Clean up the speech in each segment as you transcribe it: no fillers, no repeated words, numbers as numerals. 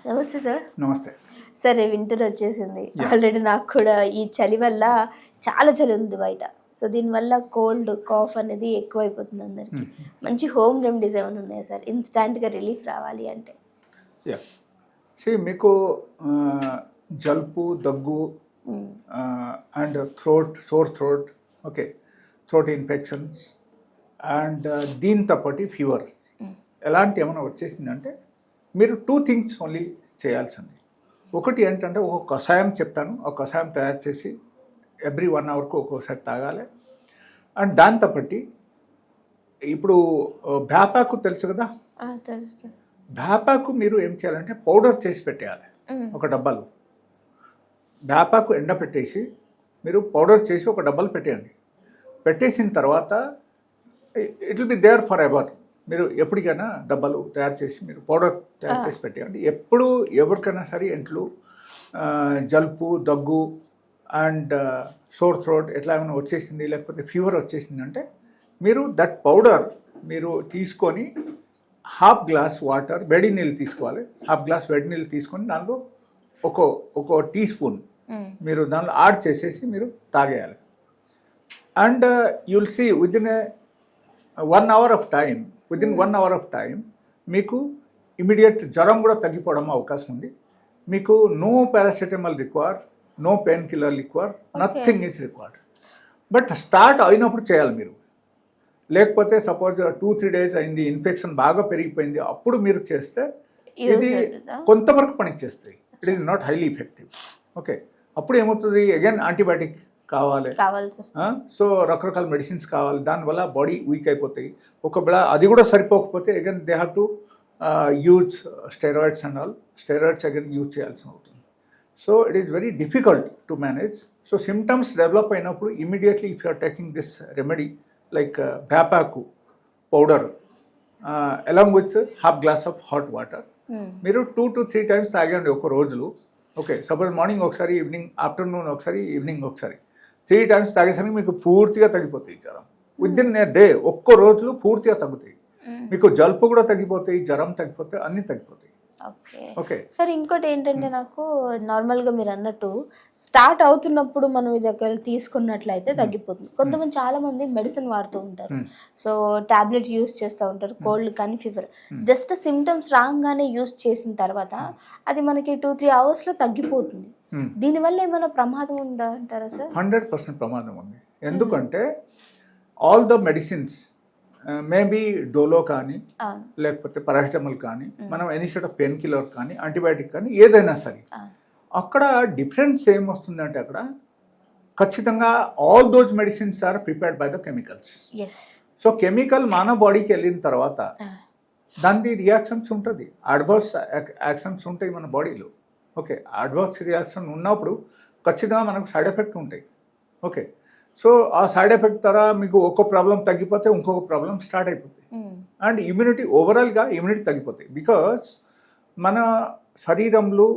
నమస్తే సార్. నమస్తే. సరే వింటర్ వచ్చేసింది. ఆల్రెడీ నాకు కూడా ఈ చలి వల్ల చాలా చలి ఉంది బయట. సో దీనివల్ల కోల్డ్ కాఫ్ అనేది ఎక్కువైపోతుంది అందరికి. మంచి హోమ్ రెమెడీస్ ఏమైనా ఉన్నాయా సార్, ఇన్స్టాంట్గా రిలీఫ్ రావాలి అంటే? మీకు జలుబు, దగ్గు and sore throat, okay, throat infections and దీంతో పాటు ఫీవర్ ఎలాంటి ఏమైనా వచ్చేసిందంటే మీరు 2 థింగ్స్ ఓన్లీ చేయాల్సింది. ఒకటి ఏంటంటే ఒక కషాయం చెప్తాను, ఒక కషాయం తయారు చేసి ఎవ్రీ 1 అవర్కు ఒక్కొక్కసారి తాగాలి. అండ్ దాంతో పాటు ఇప్పుడు భేపాకు తెలుసు కదా, భేపాకు మీరు ఏం చేయాలంటే పౌడర్ చేసి పెట్టేయాలి ఒక డబ్బాలు. భేపాకు ఎండపెట్టేసి మీరు పౌడర్ చేసి ఒక డబ్బాలు పెట్టేయండి. పెట్టేసిన తర్వాత it will be there forever. మీరు ఎప్పటికైనా డబ్బాలు తయారు చేసి మీరు పౌడర్ తయారు చేసి పెట్టేయండి. ఎప్పుడు ఎవరికైనా సరే ఇంట్లో జలుబు, దగ్గు అండ్ సోర్ థ్రోట్ ఎట్లా ఏమైనా వచ్చేసింది లేకపోతే ఫీవర్ వచ్చేసిందంటే మీరు దట్ పౌడర్ మీరు తీసుకొని హాఫ్ గ్లాస్ వాటర్, వేడి నీళ్ళు తీసుకోవాలి. హాఫ్ గ్లాస్ వేడి నీళ్ళు తీసుకొని దానిలో ఒక టీ స్పూన్ మీరు దానిలో యాడ్ చేసేసి మీరు తాగేయాలి. And you'll see within 1 hour of time, within 1 hour of time మీకు ఇమీడియట్ జ్వరం కూడా తగ్గిపోవడం అవకాశం ఉంది. మీకు no paracetamol require, no painkiller require, nothing is required. But start అయినప్పుడు చేయాలి మీరు. లేకపోతే సపోజ్ 2-3 days అయింది, ఇన్ఫెక్షన్ బాగా పెరిగిపోయింది, అప్పుడు మీరు చేస్తే ఇది కొంతవరకు పనిచేస్తాయి. It is not highly effective. Okay, అప్పుడు ఏమవుతుంది, అగైన్ యాంటీబయాటిక్ కావాలి, సో రకరకాల మెడిసిన్స్ కావాలి. దానివల్ల బాడీ వీక్ అయిపోతాయి. ఒకవేళ అది కూడా సరిపోకపోతే again they have to use steroids and all. Steroids again use చేయాల్సి అవుతుంది. So it is very difficult to manage. So symptoms develop అయినప్పుడు immediately if you are taking this remedy like భేపాకు powder along with half glass of hot water మీరు 2 to 3 times తాగండి ఒక రోజులో. Okay, suppose morning ఒకసారి, evening, afternoon ఒకసారి, evening ఒకసారి, 3 times తాగేసరికి మీకు పూర్తిగా తగ్గిపోతాయి జ్వరం. విదిన్ ఏ డే, ఒక్క రోజులో పూర్తిగా తగ్గుతాయి. మీకు జలుబు కూడా తగ్గిపోతాయి, జ్వరం తగ్గిపోతాయి, అన్నీ తగ్గిపోతాయి. ఓకే సార్, ఇంకోటి ఏంటంటే నాకు నార్మల్గా మీరు అన్నట్టు స్టార్ట్ అవుతున్నప్పుడు మనం ఇది ఒకవేళ తీసుకున్నట్లయితే తగ్గిపోతుంది. కొంతమంది చాలా మంది మెడిసిన్ వాడుతూ ఉంటారు. సో టాబ్లెట్ యూస్ చేస్తూ ఉంటారు, కోల్డ్ కానీ ఫీవర్. జస్ట్ సిమ్టమ్స్ రాగానే యూస్ చేసిన తర్వాత అది మనకి 2-3 hours తగ్గిపోతుంది. దీనివల్ల ఏమైనా ప్రమాదం ఉందా అంటారా సార్? 100% ప్రమాదం ఉంది. ఎందుకంటే all the medicines maybe Dolo కానీ లేకపోతే పారాసిటమాల్ కానీ, మనం any set of pain killer కానీ, యాంటీబయాటిక్ కానీ, ఏదైనా సరే అక్కడ డిఫరెన్స్ ఏమొస్తుందంటే అక్కడ ఖచ్చితంగా all those medicines are prepared by the chemicals. So chemical మన బాడీకి వెళ్ళిన తర్వాత దాని రియాక్షన్స్ ఉంటుంది, అడ్వర్స్ యాక్షన్స్ ఉంటాయి మన బాడీలో. ఓకే, అడ్వర్స్ రియాక్షన్ ఉన్నప్పుడు ఖచ్చితంగా మనకు సైడ్ ఎఫెక్ట్ ఉంటాయి. ఓకే, సో ఆ సైడ్ ఎఫెక్ట్ ద్వారా మీకు ఒక ప్రాబ్లం తగ్గిపోతే ఇంకొక ప్రాబ్లం స్టార్ట్ అయిపోతాయి. అండ్ ఇమ్యూనిటీ, ఓవరాల్గా ఇమ్యూనిటీ తగ్గిపోతాయి. బికాజ్ మన శరీరంలో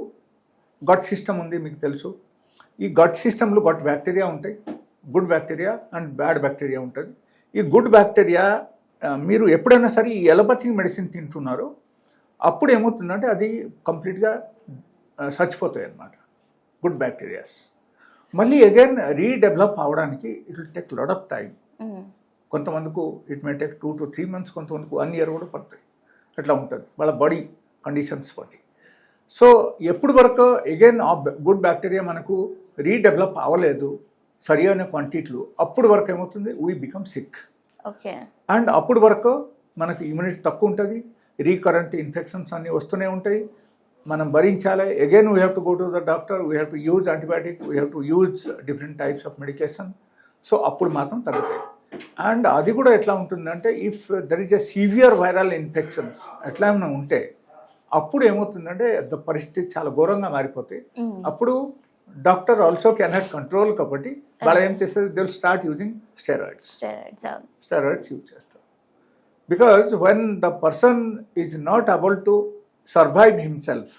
గట్ సిస్టమ్ ఉంది, మీకు తెలుసు. ఈ గట్ సిస్టంలో గట్ బ్యాక్టీరియా ఉంటాయి, good bacteria and bad bacteria ఉంటుంది. ఈ గుడ్ బ్యాక్టీరియా మీరు ఎప్పుడైనా సరే ఈ ఎలోపతిక్ మెడిసిన్ తింటున్నారో అప్పుడు ఏమవుతుందంటే అది కంప్లీట్గా చచ్చిపోతాయి అన్నమాట, గుడ్ బ్యాక్టీరియాస్. మళ్ళీ అగైన్ రీడెవలప్ అవడానికి it will take lot of time. కొంతమందికి it may take 2 to 3 months, కొంతమందికి 1 year కూడా పడుతుంది. అట్లా ఉంటుంది వాళ్ళ బాడీ కండిషన్స్ బట్టి. సో ఎప్పుడు వరకు అగైన్ ఆ గుడ్ బ్యాక్టీరియా మనకు రీడెవలప్ అవ్వలేదు సరి అయిన క్వాంటిటీలో, అప్పుడు వరకు ఏమవుతుంది, we become sick. Okay, and అప్పుడు వరకు మనకు ఇమ్యూనిటీ తక్కువ ఉంటుంది, రీకరెంట్ ఇన్ఫెక్షన్స్ అన్నీ వస్తూనే ఉంటాయి, మనం భరించాలి. Again we have to go to the doctor, we have to use antibiotic, we have to use different types of medication. So అప్పుడు మాత్రం తగ్గుతాయి. అండ్ అది కూడా ఎట్లా ఉంటుందంటే if there is a severe viral infections ఎట్లా ఏమైనా ఉంటే అప్పుడు ఏమవుతుందంటే పరిస్థితి చాలా ఘోరంగా మారిపోతాయి. అప్పుడు doctor also can have control. కాబట్టి వాళ్ళు ఏం చేస్తారు, they will start using steroids use చేస్తారు. Because when the person is not able to survive himself,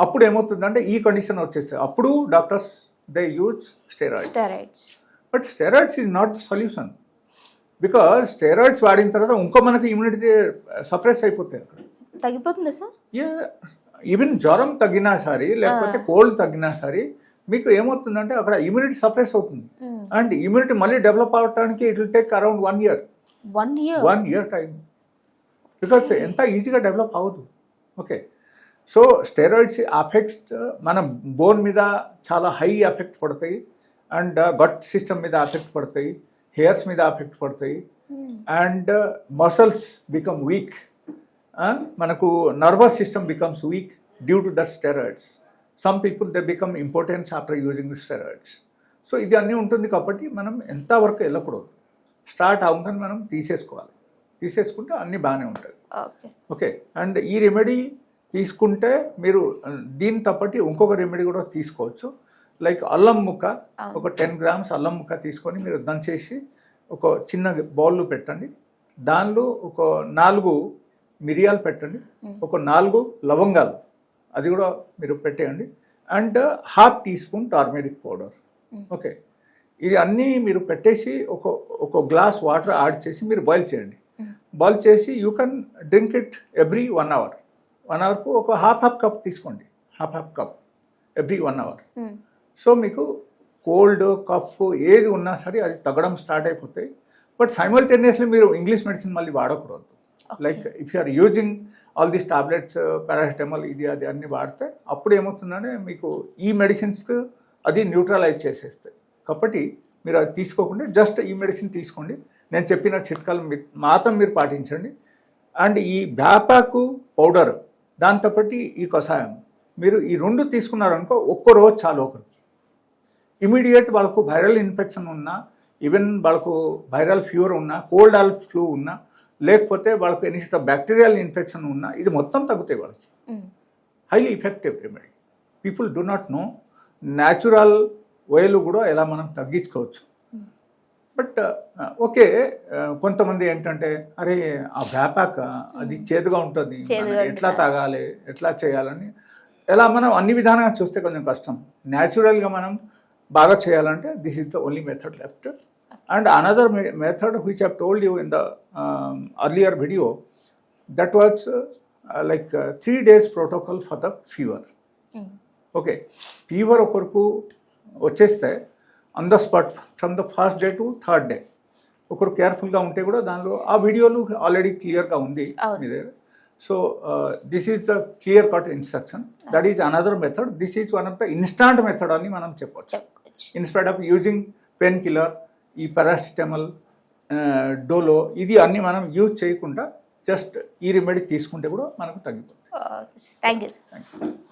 అప్పుడు ఏమవుతుందంటే ఈ కండిషన్ వచ్చేస్తాయి. అప్పుడు doctors they use steroids. But steroids is not the solution. Because steroids వాడిన తర్వాత ఇంకో మనకి ఇమ్యూనిటీ సప్రెస్ అయిపోతాయి, అక్కడ తగ్గిపోతుంది సార్. ఈవెన్ జ్వరం తగ్గినా సరే లేకపోతే కోల్డ్ తగ్గినా సరే మీకు ఏమవుతుందంటే అక్కడ ఇమ్యూనిటీ సప్రెస్ అవుతుంది. అండ్ ఇమ్యూనిటీ మళ్ళీ డెవలప్ అవడానికి it will take around 1 year. 1 year time, because ఎంత ఈజీగా డెవలప్ అవ్వదు. ఓకే, సో స్టెరాయిడ్స్ అఫెక్ట్స్ మన బోన్ మీద చాలా హై ఎఫెక్ట్ పడతాయి, అండ్ గట్ సిస్టమ్ మీద ఎఫెక్ట్ పడతాయి, హెయిర్స్ మీద ఎఫెక్ట్ పడతాయి, అండ్ మసల్స్ బికమ్ వీక్. మనకు nervous system becomes week due to that steroids. Some people they become importance after using steroids. So ఇది అన్నీ ఉంటుంది కాబట్టి మనం ఎంతవరకు వెళ్ళకూడదు, స్టార్ట్ అవ్వగానే మనం తీసేసుకుంటే అన్నీ బాగానే ఉంటుంది. ఓకే, అండ్ ఈ రెమెడీ తీసుకుంటే మీరు దీని తప్పటి ఇంకొక రెమెడీ కూడా తీసుకోవచ్చు. లైక్ అల్లం ముక్క, ఒక 10 grams అల్లం ముక్క తీసుకొని మీరు దంచేసి ఒక చిన్న బౌల్లో పెట్టండి. దానిలో ఒక 4 మిరియాలు పెట్టండి, ఒక 4 లవంగాలు అది కూడా మీరు పెట్టేయండి, and 1/2 teaspoon turmeric powder. Okay, ఇది అన్నీ మీరు పెట్టేసి ఒక గ్లాస్ వాటర్ యాడ్ చేసి మీరు బాయిల్ చేయండి. బాయిల్ చేసి you can drink it every 1 hour. 1 hourకు ఒక హాఫ్ కప్ తీసుకోండి, half cup every 1 hour. So మీకు కోల్డ్ కఫ్ ఏది ఉన్నా సరే అది తగ్గడం స్టార్ట్ అయిపోతాయి. బట్ సైమల్టేనియస్లీ మీరు ఇంగ్లీష్ మెడిసిన్ మళ్ళీ వాడకూడదు. Like if you are using all these tablets, paracetamol, ఇది అది అన్నీ వాడితే అప్పుడు ఏమవుతుందంటే మీకు ఈ మెడిసిన్స్కి అది న్యూట్రలైజ్ చేసేస్తాయి. కాబట్టి మీరు అది తీసుకోకుండా జస్ట్ ఈ మెడిసిన్ తీసుకోండి. నేను చెప్పిన చిట్కాలు మాత్రం మీరు పాటించండి. అండ్ ఈ వేపాకు పౌడర్ దాంతోపాటు ఈ కషాయం మీరు ఈ 2 తీసుకున్నారనుకో, ఒక్క రోజు చాలు. ఒకరు ఇమీడియట్ వాళ్ళకు వైరల్ ఇన్ఫెక్షన్ ఉన్నా, ఈవెన్ వాళ్ళకు వైరల్ ఫీవర్ ఉన్నా, కోల్డ్ ఆల్ ఫ్లూ ఉన్నా, లేకపోతే వాళ్ళకు ఎనీ బ్యాక్టీరియల్ ఇన్ఫెక్షన్ ఉన్నా, ఇది మొత్తం తగ్గుతాయి వాళ్ళకి. Highly effective remedy. People do not know natural వేలు కూడా ఎలా మనం తగ్గించుకోవచ్చు. బట్ ఓకే, కొంతమంది ఏంటంటే అరే ఆ వేపాక అది చేదుగా ఉంటుంది, ఎట్లా తాగాలి, ఎట్లా చేయాలని ఎలా మనం అన్ని విధానంగా చూస్తే కొంచెం కష్టం. న్యాచురల్గా మనం బాగా చేయాలంటే this is the only method left. And another method which I told you in the earlier video, that was like 3 days protocol for the fever. Okay, fever ఒకరికి వచ్చేస్తే on the spot from the first day to 3rd day ఒకరు కేర్ఫుల్గా ఉంటే కూడా దానిలో ఆ వీడియోలు already క్లియర్గా ఉంది మీ దగ్గర. So this is the clear cut instruction. That is another method. This is one of the instant method అని మనం చెప్పవచ్చు. Instead of using pain killer, ఈ పారాసిటమాల్, డోలో, ఇది అన్నీ మనం యూజ్ చేయకుండా జస్ట్ ఈ రెమెడీ తీసుకుంటే కూడా మనకు తగ్గిపోతుంది. Thank you.